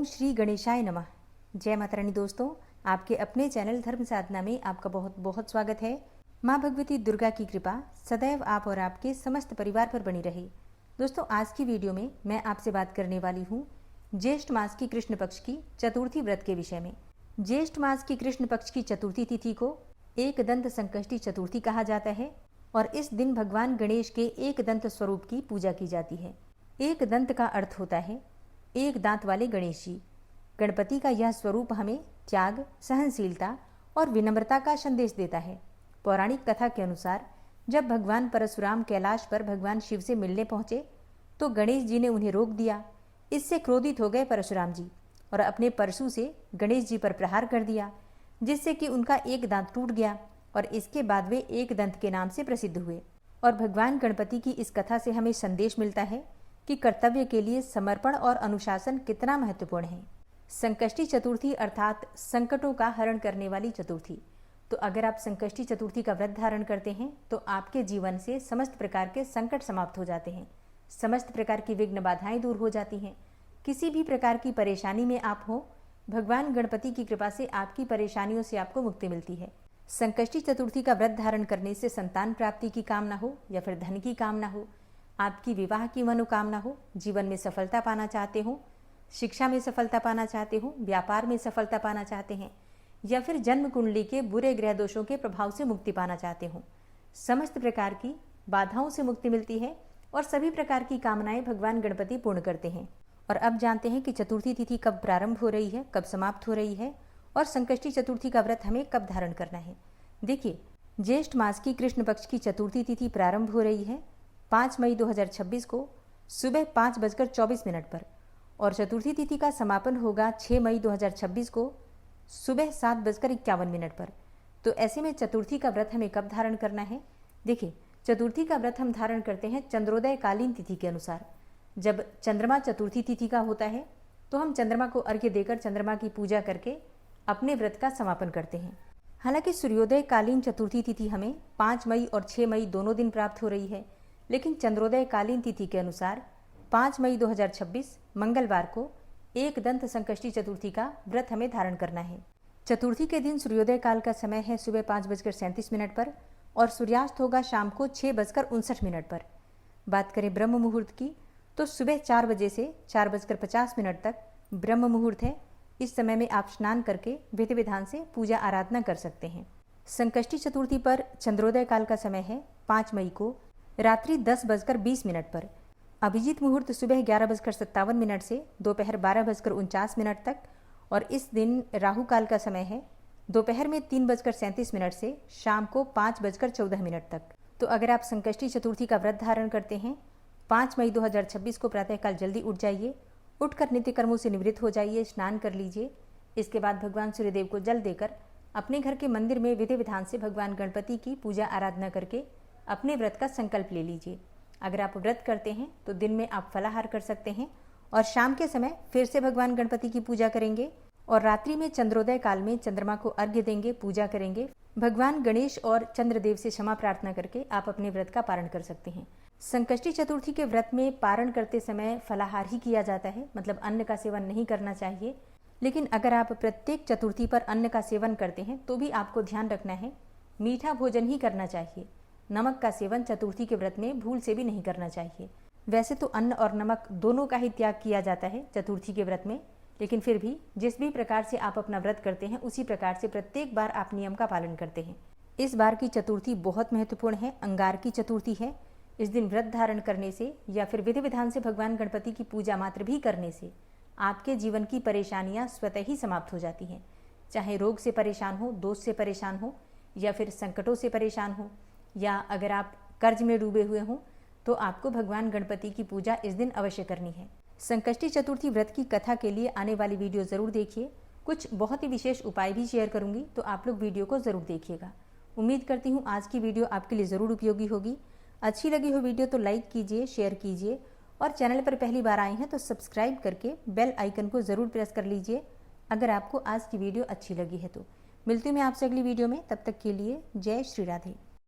ओम श्री गणेशाय नमः। जय माता रानी। दोस्तों, आपके अपने चैनल धर्म साधना में आपका बहुत बहुत स्वागत है। माँ भगवती दुर्गा की कृपा सदैव आप और आपके समस्त परिवार पर बनी रहे। दोस्तों, आज की वीडियो में मैं आपसे बात करने वाली हूँ ज्येष्ठ मास की कृष्ण पक्ष की चतुर्थी व्रत के विषय में। ज्येष्ठ मास की कृष्ण पक्ष की चतुर्थी तिथि को एक दंत संकष्टी चतुर्थी कहा जाता है और इस दिन भगवान गणेश के एक दंत स्वरूप की पूजा की जाती है। एक दंत का अर्थ होता है एक दांत वाले गणेश जी। गणपति का यह स्वरूप हमें त्याग, सहनशीलता और विनम्रता का संदेश देता है। पौराणिक कथा के अनुसार जब भगवान परशुराम कैलाश पर भगवान शिव से मिलने पहुंचे तो गणेश जी ने उन्हें रोक दिया। इससे क्रोधित हो गए परशुराम जी और अपने परशु से गणेश जी पर प्रहार कर दिया, जिससे कि उनका एक दांत टूट गया और इसके बाद वे एक दंत के नाम से प्रसिद्ध हुए। और भगवान गणपति की इस कथा से हमें संदेश मिलता है कि कर्तव्य के लिए समर्पण और अनुशासन कितना महत्वपूर्ण है। संकष्टी चतुर्थी अर्थात संकटों का हरण करने वाली चतुर्थी। तो अगर आप संकष्टी चतुर्थी का व्रत धारण करते हैं तो आपके जीवन से समस्त प्रकार के संकट समाप्त हो जाते हैं, समस्त प्रकार की विघ्न बाधाएं दूर हो जाती हैं। किसी भी प्रकार की परेशानी में आप हो, भगवान गणपति की कृपा से आपकी परेशानियों से आपको मुक्ति मिलती है। संकष्टी चतुर्थी का व्रत धारण करने से संतान प्राप्ति की कामना हो या फिर धन की कामना हो, आपकी विवाह की मनोकामना हो, जीवन में सफलता पाना चाहते हो, शिक्षा में सफलता पाना चाहते हो, व्यापार में सफलता पाना चाहते हैं या फिर जन्म कुंडली के बुरे ग्रह दोषों के प्रभाव से मुक्ति पाना चाहते हो, समस्त प्रकार की बाधाओं से मुक्ति मिलती है और सभी प्रकार की कामनाएं भगवान गणपति पूर्ण करते हैं। और अब जानते हैं कि चतुर्थी तिथि कब प्रारंभ हो रही है, कब समाप्त हो रही है और संकष्टी चतुर्थी का व्रत हमें कब धारण करना है। देखिए, ज्येष्ठ मास की कृष्ण पक्ष की चतुर्थी तिथि प्रारंभ हो रही है 5 मई 2026 को सुबह 5:24 पर और चतुर्थी तिथि का समापन होगा 6 मई 2026 को सुबह 7:51 पर। तो ऐसे में चतुर्थी का व्रत हमें कब धारण करना है? देखिए, चतुर्थी का व्रत हम धारण करते हैं चंद्रोदय कालीन तिथि के अनुसार। जब चंद्रमा चतुर्थी तिथि का होता है तो हम चंद्रमा को अर्घ्य देकर चंद्रमा की पूजा करके अपने व्रत का समापन करते हैं। हालांकि सूर्योदय कालीन चतुर्थी तिथि हमें 5 मई और 6 मई दोनों दिन प्राप्त हो रही है, लेकिन चंद्रोदय कालीन तिथि के अनुसार 5 मई 2026 मंगलवार को एक दंत संकष्टी चतुर्थी का व्रत हमें धारण करना है। चतुर्थी के दिन सूर्योदय काल का समय है सुबह 5:37 पर और सूर्यास्त होगा शाम को 6:59 पर। बात करें ब्रह्म मुहूर्त की तो सुबह 4 बजे से 4:50 तक ब्रह्म मुहूर्त है। इस समय में आप स्नान करके विधि विधान से पूजा आराधना कर सकते हैं। संकष्टी चतुर्थी पर चंद्रोदय काल का समय है 5 मई को रात्रि 10:20 पर। अभिजीत मुहूर्त सुबह 11:57 से दोपहर 12:49 तक और इस दिन राहु काल का समय है दोपहर में 3:37 से शाम को 5:14 तक। तो अगर आप संकष्टी चतुर्थी का व्रत धारण करते हैं 5 मई 2026 को प्रातःकाल जल्दी उठ जाइए, उठकर नित्य कर्मों से निवृत्त हो जाइए, स्नान कर लीजिए। इसके बाद भगवान सूर्यदेव को जल देकर अपने घर के मंदिर में विधि विधान से भगवान गणपति की पूजा आराधना करके अपने व्रत का संकल्प ले लीजिए। अगर आप व्रत करते हैं तो दिन में आप फलाहार कर सकते हैं और शाम के समय फिर से भगवान गणपति की पूजा करेंगे और रात्रि में चंद्रोदय काल में चंद्रमा को अर्घ्य देंगे, पूजा करेंगे। भगवान गणेश और चंद्रदेव से क्षमा प्रार्थना करके आप अपने व्रत का पारण कर सकते हैं। संकष्टी चतुर्थी के व्रत में पारण करते समय फलाहार ही किया जाता है, मतलब अन्न का सेवन नहीं करना चाहिए। लेकिन अगर आप प्रत्येक चतुर्थी पर अन्न का सेवन करते हैं तो भी आपको ध्यान रखना है मीठा भोजन ही करना चाहिए। नमक का सेवन चतुर्थी के व्रत में भूल से भी नहीं करना चाहिए। वैसे तो अन्न और नमक दोनों का ही त्याग किया जाता है चतुर्थी के व्रत में, लेकिन फिर भी जिस भी प्रकार से आप अपना व्रत करते हैं उसी प्रकार से प्रत्येक बार आप नियम का पालन करते हैं। इस बार की चतुर्थी बहुत महत्वपूर्ण है, अंगार की चतुर्थी है। इस दिन व्रत धारण करने से या फिर विधि विधान से भगवान गणपति की पूजा मात्र भी करने से आपके जीवन की परेशानियां स्वतः ही समाप्त हो जाती हैं। चाहे रोग से परेशान हो, दोष से परेशान हो या फिर संकटों से परेशान हो या अगर आप कर्ज में डूबे हुए हों तो आपको भगवान गणपति की पूजा इस दिन अवश्य करनी है। संकष्टी चतुर्थी व्रत की कथा के लिए आने वाली वीडियो जरूर देखिए। कुछ बहुत ही विशेष उपाय भी शेयर करूंगी, तो आप लोग वीडियो को जरूर देखिएगा। उम्मीद करती हूँ आज की वीडियो आपके लिए जरूर उपयोगी होगी। अच्छी लगी हो वीडियो तो लाइक कीजिए, शेयर कीजिए और चैनल पर पहली बार आए हैं तो सब्सक्राइब करके बेल आइकन को जरूर प्रेस कर लीजिए अगर आपको आज की वीडियो अच्छी लगी है तो। मिलती हूँ मैं आपसे अगली वीडियो में, तब तक के लिए जय श्री राधे।